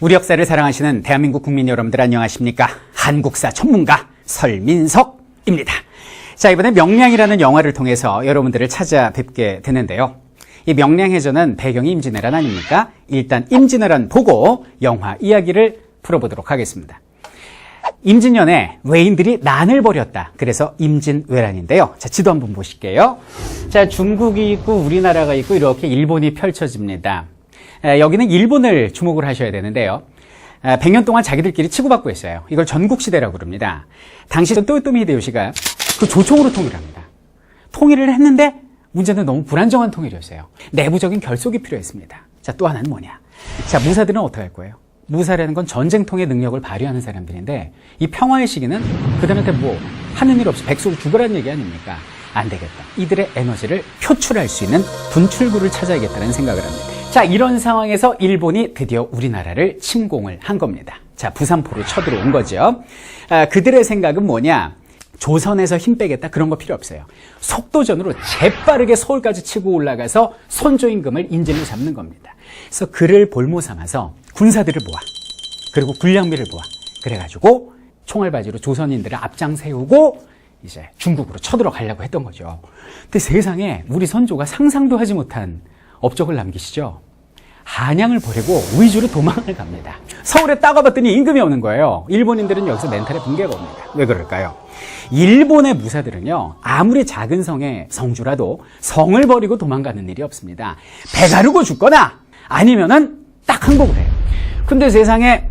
우리 역사를 사랑하시는 대한민국 국민 여러분들 안녕하십니까? 한국사 전문가 설민석입니다. 자, 이번에 명량이라는 영화를 통해서 여러분들을 찾아뵙게 되는데요. 이 명량해전은 배경이 임진왜란 아닙니까? 일단 임진왜란 보고 영화 이야기를 풀어보도록 하겠습니다. 임진년에 외인들이 난을 벌였다. 그래서 임진왜란인데요. 자, 지도 한번 보실게요. 자, 중국이 있고 우리나라가 있고 이렇게 일본이 펼쳐집니다. 여기는 일본을 주목을 하셔야 되는데요. 100년 동안 자기들끼리 치고받고 있어요. 이걸 전국시대라고 그럽니다. 당시 또요토미 히데요시가 그 조총으로 통일을 합니다. 통일을 했는데 문제는 너무 불안정한 통일이었어요. 내부적인 결속이 필요했습니다. 자, 또 하나는 뭐냐? 자, 무사들은 어떻게 할 거예요? 무사라는 건 전쟁통의 능력을 발휘하는 사람들인데 이 평화의 시기는 그들한테 뭐 하는 일 없이 백수로 죽으라는 얘기 아닙니까? 안 되겠다. 이들의 에너지를 표출할 수 있는 분출구를 찾아야겠다는 생각을 합니다. 자, 이런 상황에서 일본이 드디어 우리나라를 침공을 한 겁니다. 자, 부산포로 쳐들어온 거죠. 그들의 생각은 뭐냐? 조선에서 힘 빼겠다 그런 거 필요 없어요. 속도전으로 재빠르게 서울까지 치고 올라가서 선조임금을 인질로 잡는 겁니다. 그래서 그를 볼모 삼아서 군사들을 모아, 그리고 군량미를 모아, 그래가지고 총알바지로 조선인들을 앞장 세우고 이제 중국으로 쳐들어가려고 했던 거죠. 근데 세상에 우리 선조가 상상도 하지 못한 업적을 남기시죠. 한양을 버리고 위주로 도망을 갑니다. 서울에 딱 와봤더니 임금이 오는 거예요. 일본인들은 여기서 멘탈에 붕괴가 옵니다. 왜 그럴까요? 일본의 무사들은요, 아무리 작은 성의 성주라도 성을 버리고 도망가는 일이 없습니다. 배 가르고 죽거나 아니면은 딱 항복을 해요. 근데 세상에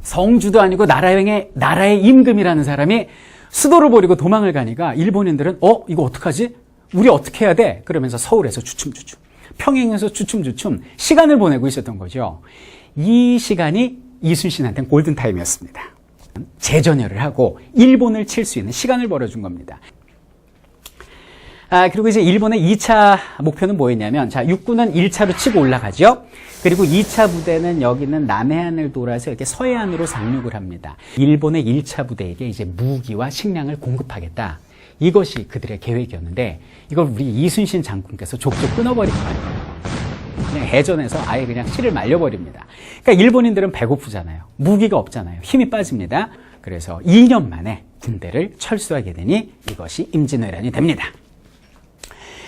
성주도 아니고 나라의 임금이라는 사람이 수도를 버리고 도망을 가니까 일본인들은 이거 어떡하지? 우리 어떻게 해야 돼? 그러면서 서울에서 주춤주춤, 평양에서 주춤주춤 시간을 보내고 있었던 거죠. 이 시간이 이순신한테는 골든타임이었습니다. 재전열을 하고 일본을 칠 수 있는 시간을 벌어준 겁니다. 그리고 이제 일본의 2차 목표는 뭐였냐면, 자, 육군은 1차로 치고 올라가죠. 그리고 2차 부대는 여기는 남해안을 돌아서 이렇게 서해안으로 상륙을 합니다. 일본의 1차 부대에게 이제 무기와 식량을 공급하겠다. 이것이 그들의 계획이었는데, 이걸 우리 이순신 장군께서 족족 끊어버린 거예요. 그냥 해전에서 아예 그냥 씨를 말려버립니다. 그러니까 일본인들은 배고프잖아요. 무기가 없잖아요. 힘이 빠집니다. 그래서 2년 만에 군대를 철수하게 되니 이것이 임진왜란이 됩니다.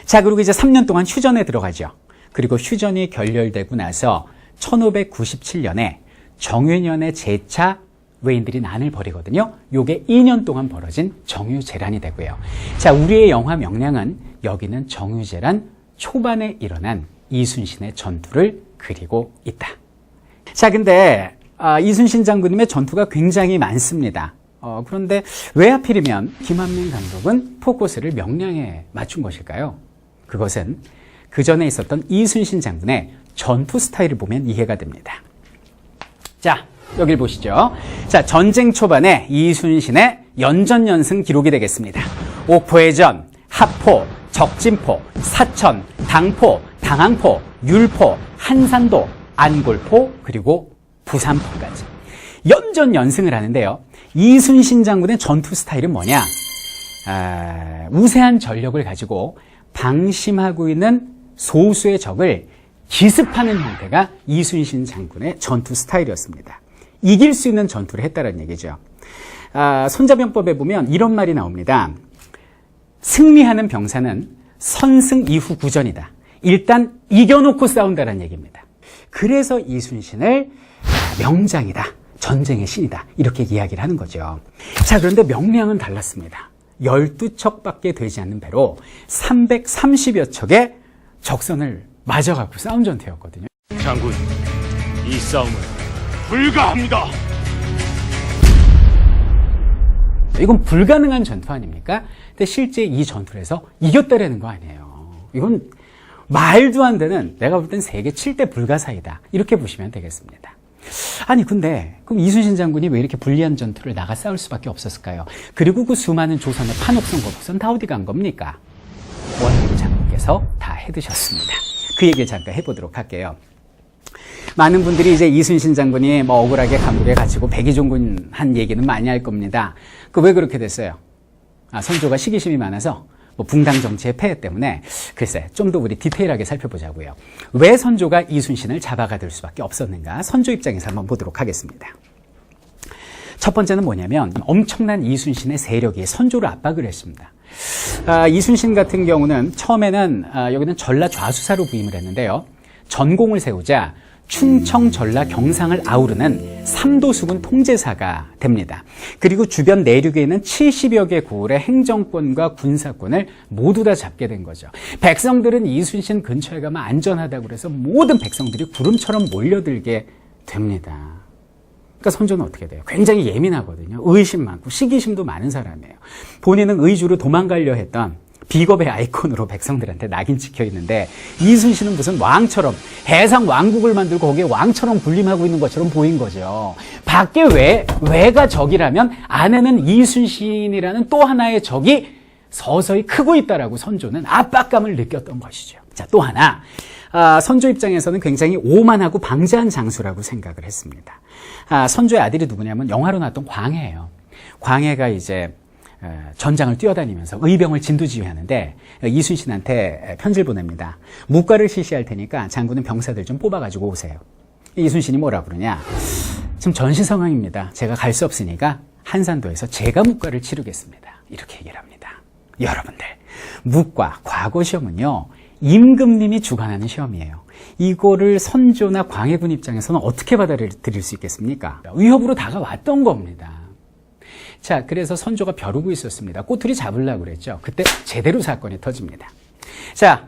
자, 그리고 이제 3년 동안 휴전에 들어가죠. 그리고 휴전이 결렬되고 나서 1597년에 정유년의 제차 외인들이 난을 벌이거든요. 요게 2년 동안 벌어진 정유재란이 되고요. 자, 우리의 영화 명량은 여기는 정유재란 초반에 일어난 이순신의 전투를 그리고 있다. 자, 근데 이순신 장군님의 전투가 굉장히 많습니다. 그런데 왜 하필이면 김한민 감독은 포커스를 명량에 맞춘 것일까요? 그것은 그 전에 있었던 이순신 장군의 전투 스타일을 보면 이해가 됩니다. 자, 여길 보시죠. 자, 전쟁 초반에 이순신의 연전연승 기록이 되겠습니다. 옥포해전, 합포, 적진포, 사천, 당포, 당항포, 율포, 한산도, 안골포, 그리고 부산포까지 연전연승을 하는데요. 이순신 장군의 전투 스타일은 뭐냐? 우세한 전력을 가지고 방심하고 있는 소수의 적을 기습하는 형태가 이순신 장군의 전투 스타일이었습니다. 이길 수 있는 전투를 했다는 얘기죠. 손자병법에 보면 이런 말이 나옵니다. 승리하는 병사는 선승 이후 구전이다. 일단 이겨놓고 싸운다는 얘기입니다. 그래서 이순신을 명장이다, 전쟁의 신이다, 이렇게 이야기를 하는 거죠. 자, 그런데 명량은 달랐습니다. 12척밖에 되지 않는 배로 330여 척의 적선을 맞아갖고 싸운 전투였거든요. 장군, 이 싸움은 불가합니다. 이건 불가능한 전투 아닙니까? 근데 실제 이 전투에서 이겼다라는 거 아니에요. 이건 말도 안 되는, 내가 볼 땐 세계 7대 불가사이다, 이렇게 보시면 되겠습니다. 아니, 근데 그럼 이순신 장군이 왜 이렇게 불리한 전투를 나가 싸울 수밖에 없었을까요? 그리고 그 수많은 조선의 판옥선, 거북선 다 어디 간 겁니까? 원희룡 장군께서 다 해드셨습니다. 그 얘기를 잠깐 해보도록 할게요. 많은 분들이 이제 이순신 장군이 뭐 억울하게 감옥에 갇히고 백의종군 한 얘기는 많이 할 겁니다. 그 왜 그렇게 됐어요? 선조가 시기심이 많아서 뭐 붕당 정치의 폐해 때문에 글쎄 좀 더 우리 디테일하게 살펴보자고요. 왜 선조가 이순신을 잡아가둘 수밖에 없었는가? 선조 입장에서 한번 보도록 하겠습니다. 첫 번째는 뭐냐면 엄청난 이순신의 세력이 선조를 압박을 했습니다. 이순신 같은 경우는 처음에는 여기는 전라 좌수사로 부임을 했는데요. 전공을 세우자 충청, 전라, 경상을 아우르는 삼도수군 통제사가 됩니다. 그리고 주변 내륙에 있는 70여 개 구울의 행정권과 군사권을 모두 다 잡게 된 거죠. 백성들은 이순신 근처에 가면 안전하다고 그래서 모든 백성들이 구름처럼 몰려들게 됩니다. 그러니까 선조는 어떻게 돼요? 굉장히 예민하거든요. 의심 많고 시기심도 많은 사람이에요. 본인은 의주로 도망가려 했던 비겁의 아이콘으로 백성들한테 낙인 찍혀 있는데 이순신은 무슨 왕처럼 해상 왕국을 만들고 거기에 왕처럼 군림하고 있는 것처럼 보인 거죠. 밖에 외가 적이라면 안에는 이순신이라는 또 하나의 적이 서서히 크고 있다라고 선조는 압박감을 느꼈던 것이죠. 자, 또 하나. 선조 입장에서는 굉장히 오만하고 방자한 장수라고 생각을 했습니다. 선조의 아들이 누구냐면 영화로 나왔던 광해예요. 광해가 이제 전장을 뛰어다니면서 의병을 진두지휘하는데 이순신한테 편지를 보냅니다. 묵과를 실시할 테니까 장군은 병사들 좀 뽑아가지고 오세요. 이순신이 뭐라 그러냐? 지금 전시 상황입니다. 제가 갈 수 없으니까 한산도에서 제가 묵과를 치르겠습니다. 이렇게 얘기를 합니다. 여러분들, 묵과 과거 시험은요, 임금님이 주관하는 시험이에요. 이거를 선조나 광해군 입장에서는 어떻게 받아들일 수 있겠습니까? 위협으로 다가왔던 겁니다. 자, 그래서 선조가 벼르고 있었습니다. 꼬투리 잡으려고 그랬죠. 그때 제대로 사건이 터집니다. 자,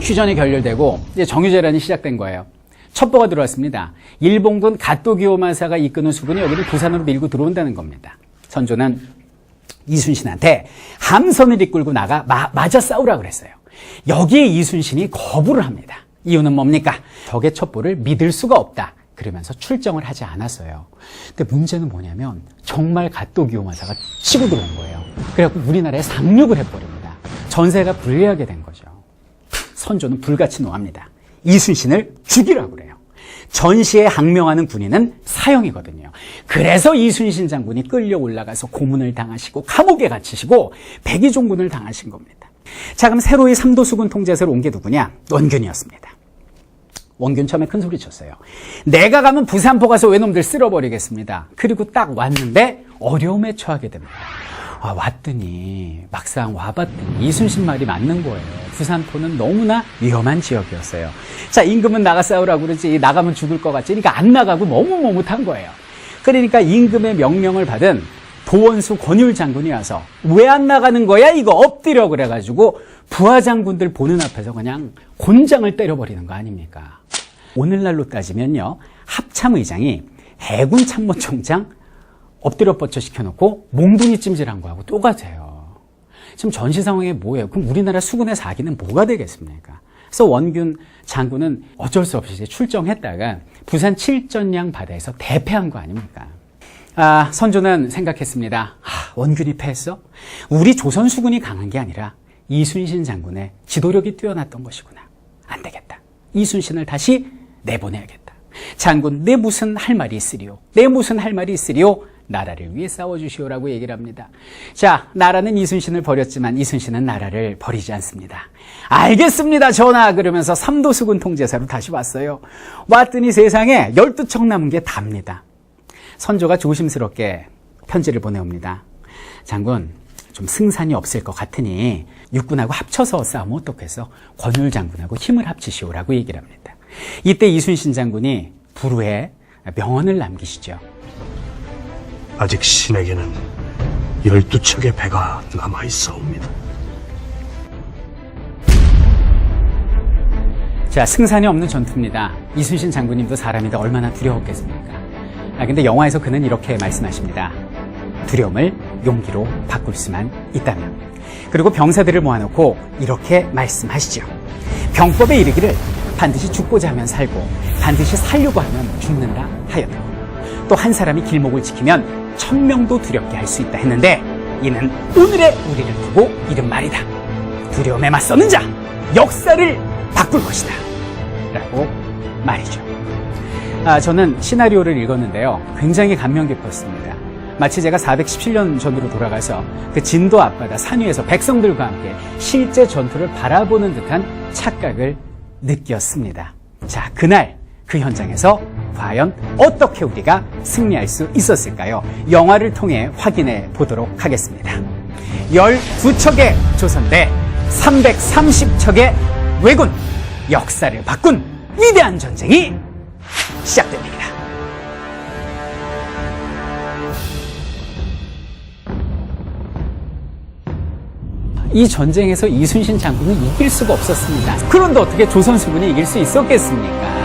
휴전이 결렬되고 이제 정유재란이 시작된 거예요. 첩보가 들어왔습니다. 일본군 갓도기요마사가 이끄는 수군이 여기를 부산으로 밀고 들어온다는 겁니다. 선조는 이순신한테 함선을 이끌고 나가 맞아 싸우라 그랬어요. 여기에 이순신이 거부를 합니다. 이유는 뭡니까? 적의 첩보를 믿을 수가 없다. 그러면서 출정을 하지 않았어요. 근데 문제는 뭐냐면 정말 갓도기요마사가 치고 들어온 거예요. 그래갖고 우리나라에 상륙을 해버립니다. 전세가 불리하게 된 거죠. 선조는 불같이 노합니다. 이순신을 죽이라고 그래요. 전시에 항명하는 군인은 사형이거든요. 그래서 이순신 장군이 끌려 올라가서 고문을 당하시고 감옥에 갇히시고 백의종군을 당하신 겁니다. 자, 그럼 새로이 삼도수군 통제사로 온 게 누구냐? 원균이었습니다. 원균 처음에 큰 소리 쳤어요. 내가 가면 부산포 가서 외놈들 쓸어버리겠습니다. 그리고 딱 왔는데 어려움에 처하게 됩니다. 왔더니 막상 와봤더니 이순신 말이 맞는 거예요. 부산포는 너무나 위험한 지역이었어요. 자, 임금은 나가 싸우라고 그러지 나가면 죽을 것 같지. 그러니까 안 나가고 너무 머뭇한 거예요. 그러니까 임금의 명령을 받은 도원수 권율 장군이 와서 왜 안 나가는 거야? 이거 엎드려 그래가지고 부하 장군들 보는 앞에서 그냥 곤장을 때려버리는 거 아닙니까? 오늘날로 따지면요, 합참의장이 해군 참모총장 엎드려 뻗쳐 시켜놓고 몽둥이 찜질한 거하고 똑같아요. 지금 전시 상황에 뭐예요? 그럼 우리나라 수군의 사기는 뭐가 되겠습니까? 그래서 원균 장군은 어쩔 수 없이 이제 출정했다가 부산 칠전량 바다에서 대패한 거 아닙니까? 선조는 생각했습니다. 원균이 패했어? 우리 조선 수군이 강한 게 아니라 이순신 장군의 지도력이 뛰어났던 것이구나. 안 되겠다. 이순신을 다시 내보내야겠다. 장군, 내 무슨 할 말이 있으리요? 내 무슨 할 말이 있으리요? 나라를 위해 싸워주시오라고 얘기를 합니다. 자, 나라는 이순신을 버렸지만 이순신은 나라를 버리지 않습니다. 알겠습니다, 전하. 그러면서 삼도수군 통제사로 다시 왔어요. 왔더니 세상에 12척 남은 게 답니다. 선조가 조심스럽게 편지를 보내옵니다. 장군, 좀 승산이 없을 것 같으니 육군하고 합쳐서 싸우면 어떻겠어? 권율 장군하고 힘을 합치시오라고 얘기를 합니다. 이때 이순신 장군이 불후에 명언을 남기시죠. 아직 신에게는 12척의 배가 남아있사옵니다. 자, 승산이 없는 전투입니다. 이순신 장군님도 사람이다 얼마나 두려웠겠습니까? 근데 영화에서 그는 이렇게 말씀하십니다. 두려움을 용기로 바꿀 수만 있다면. 그리고 병사들을 모아놓고 이렇게 말씀하시죠. 병법에 이르기를 반드시 죽고자 하면 살고 반드시 살려고 하면 죽는다 하여도 또 한 사람이 길목을 지키면 1000명도 두렵게 할 수 있다 했는데 이는 오늘의 우리를 두고 이른 말이다. 두려움에 맞서는 자 역사를 바꿀 것이다 라고 말이죠. 저는 시나리오를 읽었는데요, 굉장히 감명 깊었습니다. 마치 제가 417년 전으로 돌아가서 그 진도 앞바다 산 위에서 백성들과 함께 실제 전투를 바라보는 듯한 착각을 느꼈습니다. 자, 그날 그 현장에서 과연 어떻게 우리가 승리할 수 있었을까요? 영화를 통해 확인해 보도록 하겠습니다. 12척의 조선대, 330척의 왜군, 역사를 바꾼 위대한 전쟁이 시작됩니다. 이 전쟁에서 이순신 장군은 이길 수가 없었습니다. 그런데 어떻게 조선수군이 이길 수 있었겠습니까?